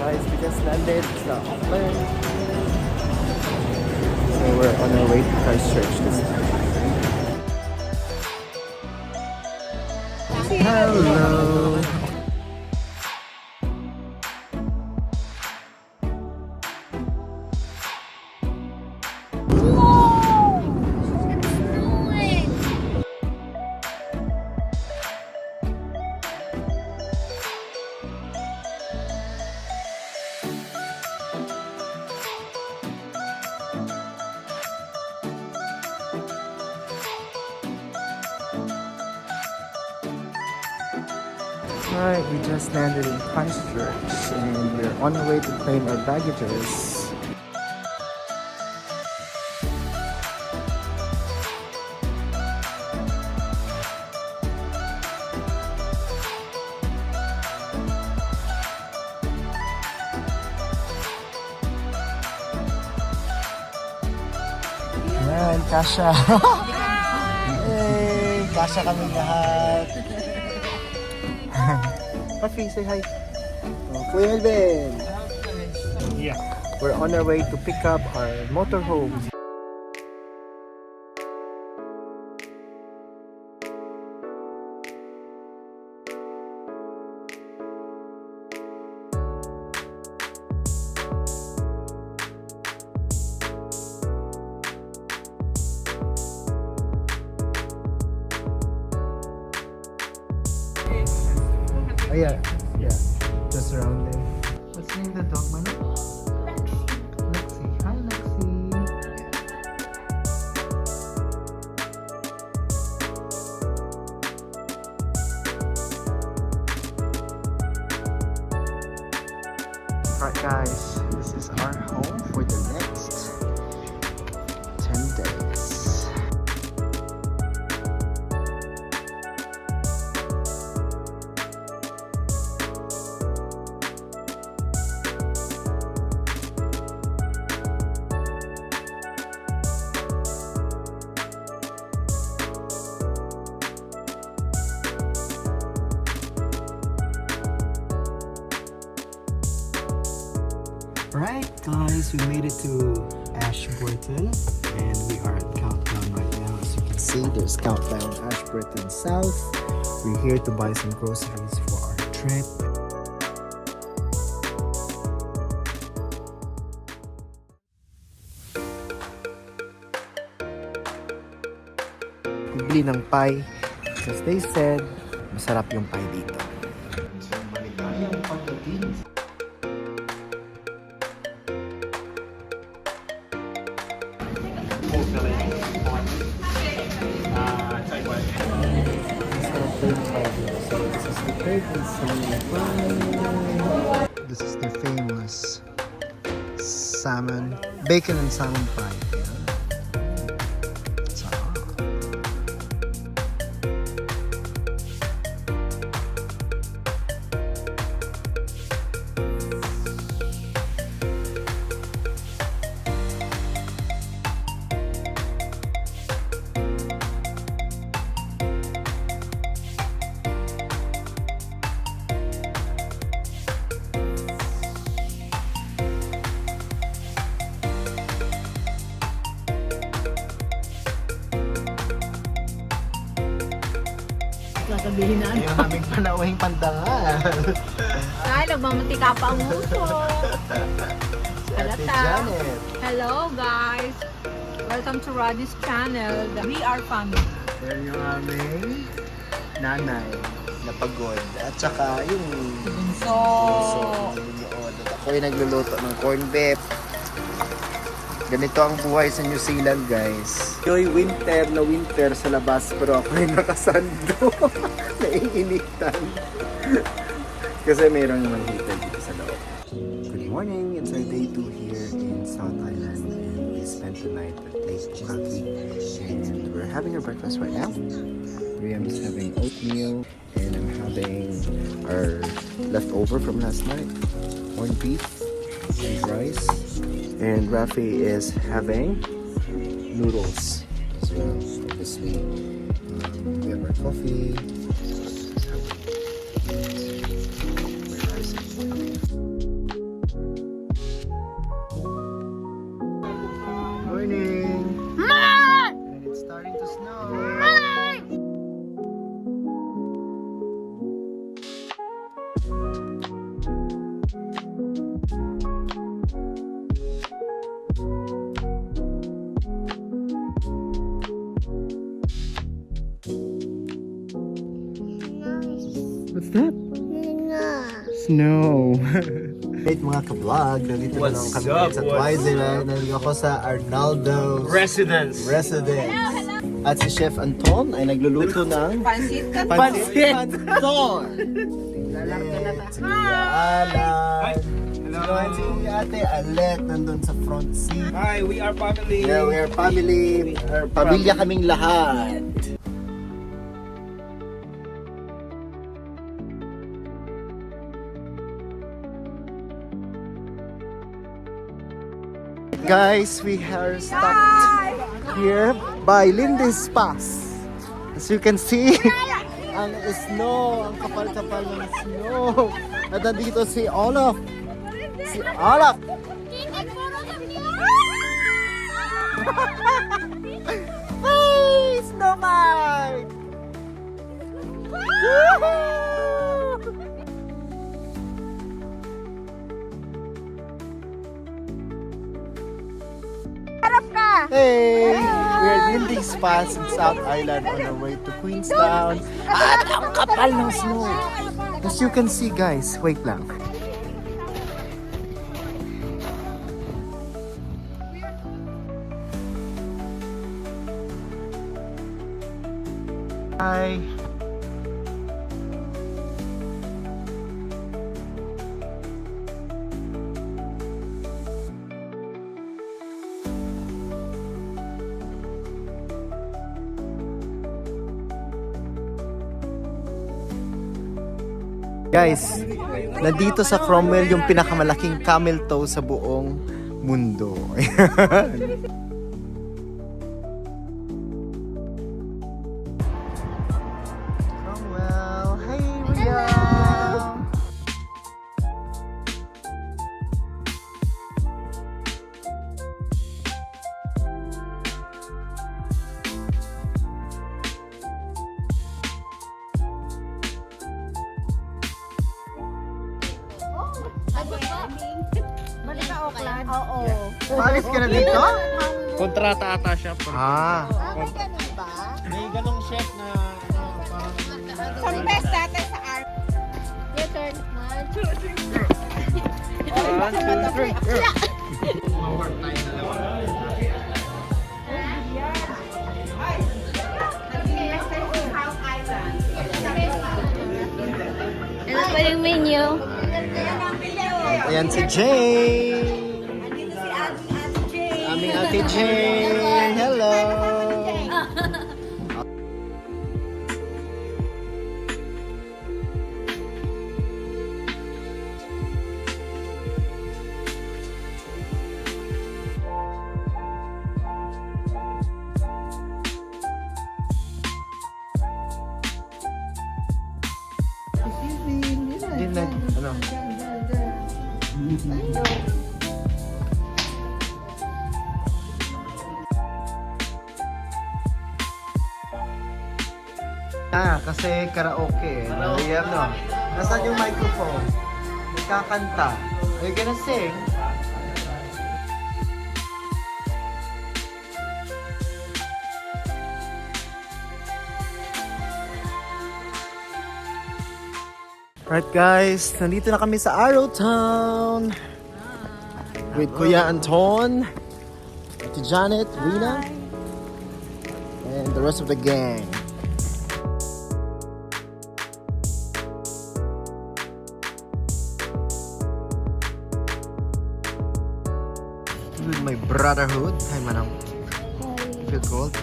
guys, we just landed sa Auckland. So we're on our way to Christchurch this time. Hello! Alright, we just landed in Christchurch and we're on our way to claim our baggages. Yan, kasha. Hey, kasha kami lahat. Papi, say hi. Oh, Kuya Melvin. Yeah. We're on our way to pick up our motorhome. Oh yeah, just around there. What's the name of the dog, Manu? Lexi. Hi, Lexi. Alright guys, this is our home for the next 10 days. Alright guys, we made it to Ashburton and we are at Countdown right now. As you can see, there's Countdown Ashburton South. We're here to buy some groceries for our trip. Bibili ng pie because they said masarap yung pie dito. So, maligayang pagdating. This is their famous salmon, bacon and salmon pie. Sasabihin na Yung aming panauhing pandangal. Ay, nagmamantika pa ang uso. Si Ate Halata. Janet. Hello guys. Welcome to Roddy's channel. We are family. Yan yung aming nanay na pagod. At saka yung Bunso. Bunso. At ako yung nagluluto ng corned beef. Ganito ang buhay sa New Zealand, guys. Yung winter na winter sa labas, pero ako yung nakasando. Naiinitan. Kasi mayroong naman heater dito sa loob. Good morning! It's our day 2 here in South Island. And we spent the night at Lake Pukaki. And we're having our breakfast right now. Riam is having oatmeal. And I'm having our leftover from last night. Corned beef and rice. And Rafi is having noodles as well. Obviously, we have our coffee. What's that? Snow. Great mga ka-vlog. Nandito na lang kami sa Twizel. Nandito ako sa Arnaldo's Residence. At si Chef Anton ay nagluluto ng Pansit ka. Pansit Anton. Si Alan. Si Ate Alet nandun sa front seat. Hi, we are family. Yeah, we are family. Pamilya kaming lahat. Guys, we are stopped here by Lindy's Pass. As you can see, ang snow, ang kapal-kapal ng snow. At nandito si Olaf. Si Olaf! Hey, Snowman! Woohoo! Hey! We're at Lindy's Pass in South Island on our way to Queenstown. At ang kapal ng snow! As you can see guys, wait lang. Hi! Guys, nandito sa Cromwell yung pinakamalaking camel toe sa buong mundo. Cromwell, hey Ria! Balik ka, Oakland? Oo. Palis ka na dito? Kontrata ata siya. Ah. May ganong chef na Confess natin sa art. Your turn. 1, 2, 3. Ano pa yung menu? Ayan si Jane. Aming Ate Jane. Hello. Hindi na, ano? Kasi karaoke. Ayan, no? Nasaan yung microphone? Nagkakanta. Are you gonna sing? Alright guys, nandito na kami sa Arrowtown with Kuya Anton, Ate Janet, Rina, and the rest of the gang. With my brotherhood. Hi Manang. Feel cold?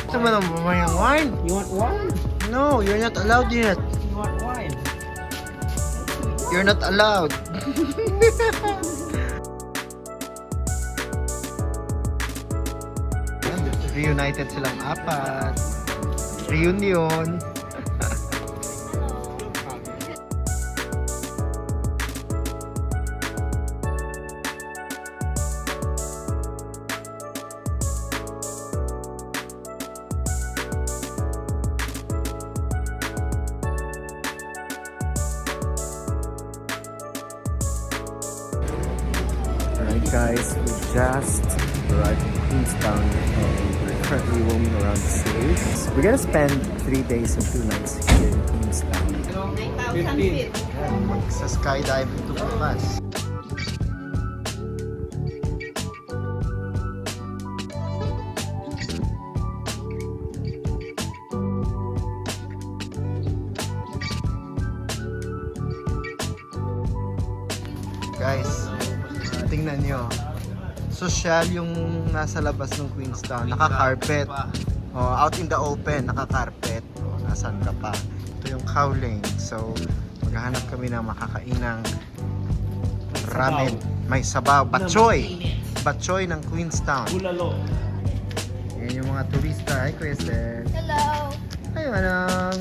Ito Manang, mamayang wine. You want wine? No, you're not allowed yet. You want wine? You're not allowed. Reunited silang apat. Reunion. Alright guys, we just arrived in Queenstown and we're currently roaming around the city. We're gonna spend 3 days and 2 nights here in Queenstown. 15. Magsa-skydiving to bukas. Guys, tingnan nyo. Social yung nasa labas ng Queenstown. Naka-carpet. Oh, out in the open, naka-carpet. Oh, nasaan ka pa? Ito yung cow lane. So, maghahanap kami ng makakainang ramen. May sabaw. Batchoy! Batchoy ng Queenstown. Bulalo. Yan yung mga turista. Hi, Kristen. Hello. Hi, Manang.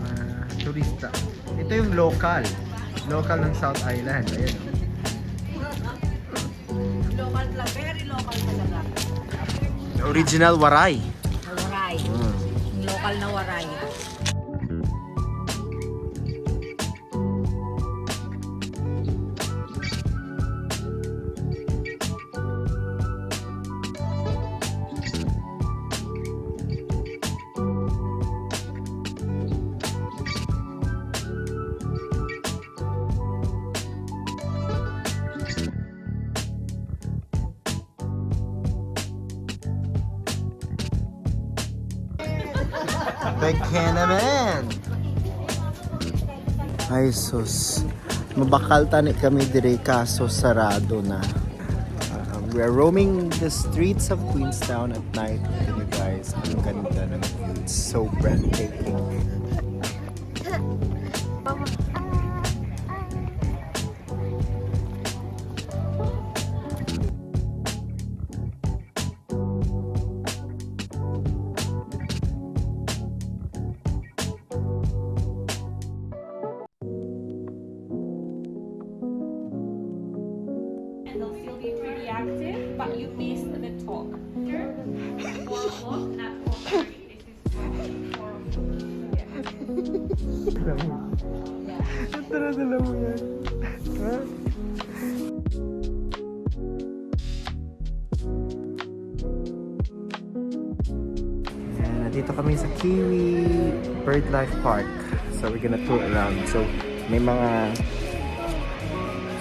Mga turista. Ito yung local. Local ng South Island. Ayan. Local lang, very local talaga. The original waray. Waray. Yung local na waray. Bigyan naman! Ay sus, mabakal tani kami dire kaso sarado na. We are roaming the streets of Queenstown at night. Look at you guys, ang ganda ng view. It's so breathtaking. And they'll still be pretty active, but you miss the talk. Sure. 4 o'clock, not 4:30. This is 4 o'clock. Dala-dala mo yan. Ha? Ayan, nandito kami sa Kiwi Birdlife Park. So we're gonna tour around. So may mga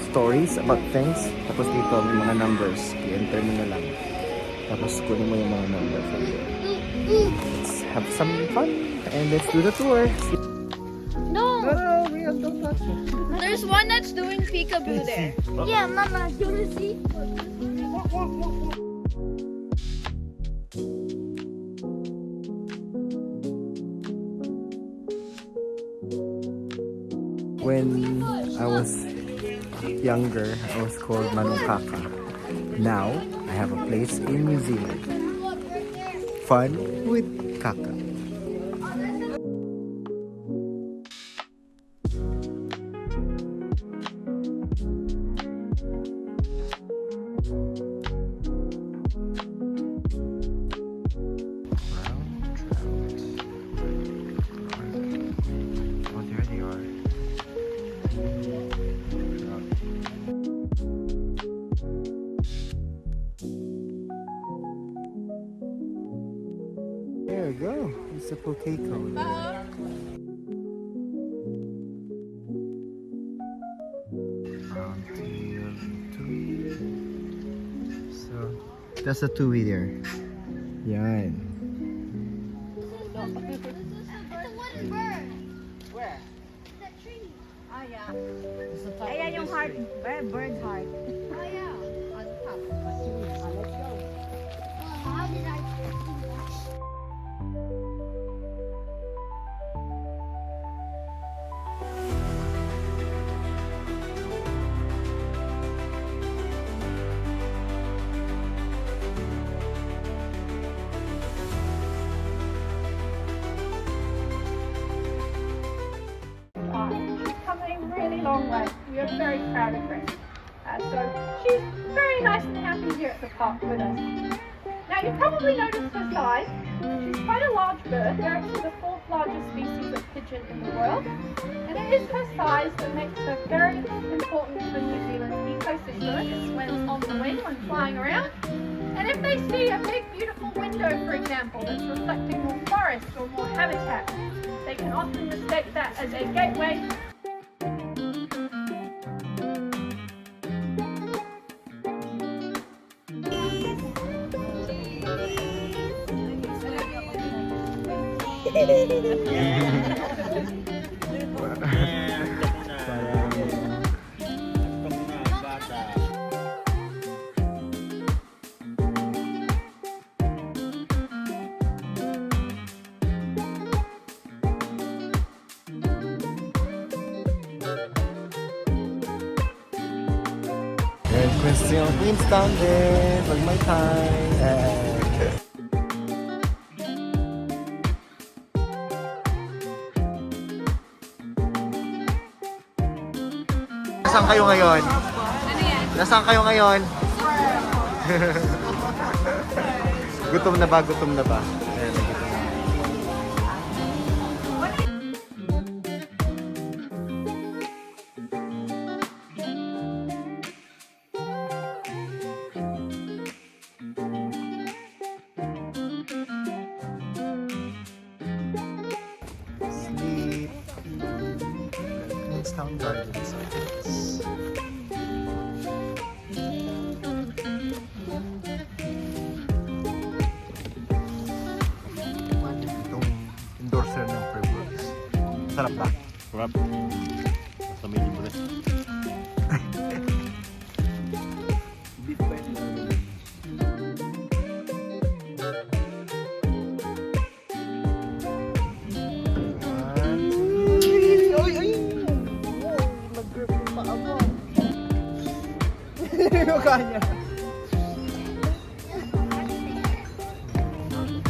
stories about things. Tapos dito may mga numbers. I-enter mo na lang. Tapos kunin mo yung mga numbers. Let's have some fun and let's do the tour. No, Don't touch it. there's one that's doing peekaboo there. Yeah, Mama, do you want to see? When I was younger, I was called Manukaka. Now, I have a place in New Zealand. Fun with Kaka. Oh, there they are. There we go. It's a poke cone. So, that's a two there. Yan. It's a wooden bird. Where? That tree. Ah, yeah. Ayan yung heart. Bird heart. Oh, yeah. On top. Let's go. How did I do that? She's come a really long way. We are very proud of her. So she's very nice and happy here at the park with us. Now you probably noticed her size. She's quite a large bird. They're actually the 4th largest species of pigeon. endangered in the world, and it is her size that makes her very important for New Zealand's ecosystem when it's on the wing, when flying around. And if they see a big beautiful window, for example, that's reflecting more forest or more habitat, they can often mistake that as a gateway. There's Christian Queens down there. Pag may time. Nasaan kayo ngayon? Nasaan kayo ngayon? Gutom na ba? Gutom na ba? Ayan, gutom na. Sleep. Queenstown Gardens. Itong endorser ng Fairbrooks. Sarap ba? Sarap. Sa may libre. Kanya.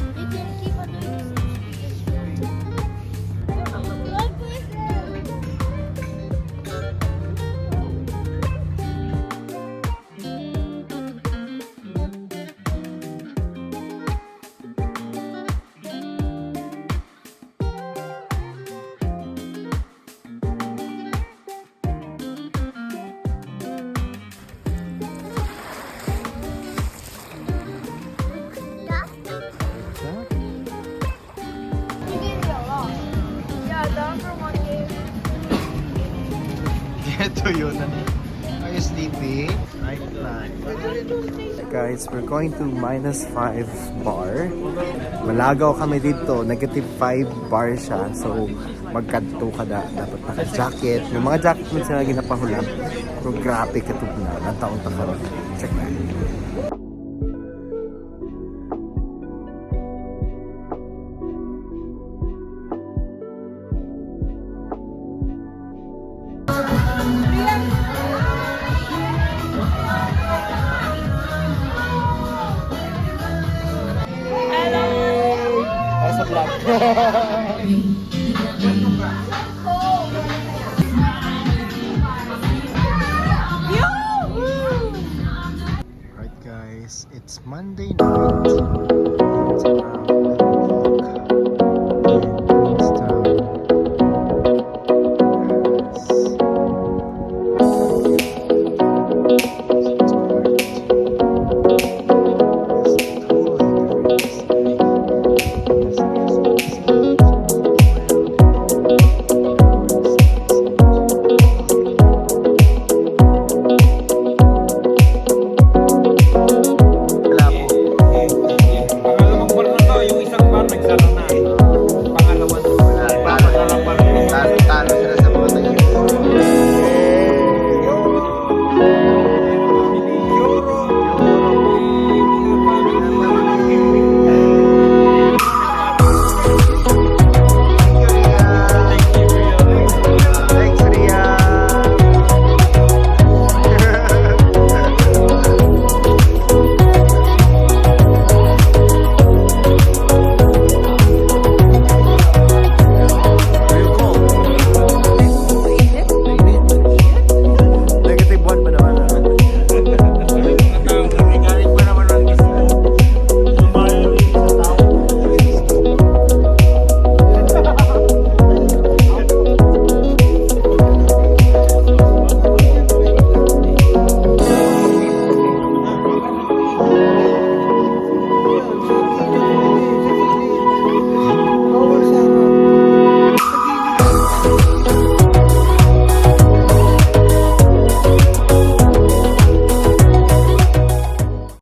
You can keep on doing Ito yun. Are you sleepy? Guys, we're going to -5 bar. Malagaw kami dito. -5 bar siya. So, magkanto ka na. Dapat naka-jacket. May mga jacket mo sila ginapahulang. Pero grabe katog na. Nang taon ka. Check na. Sa vlog. Right guys, it's Monday night.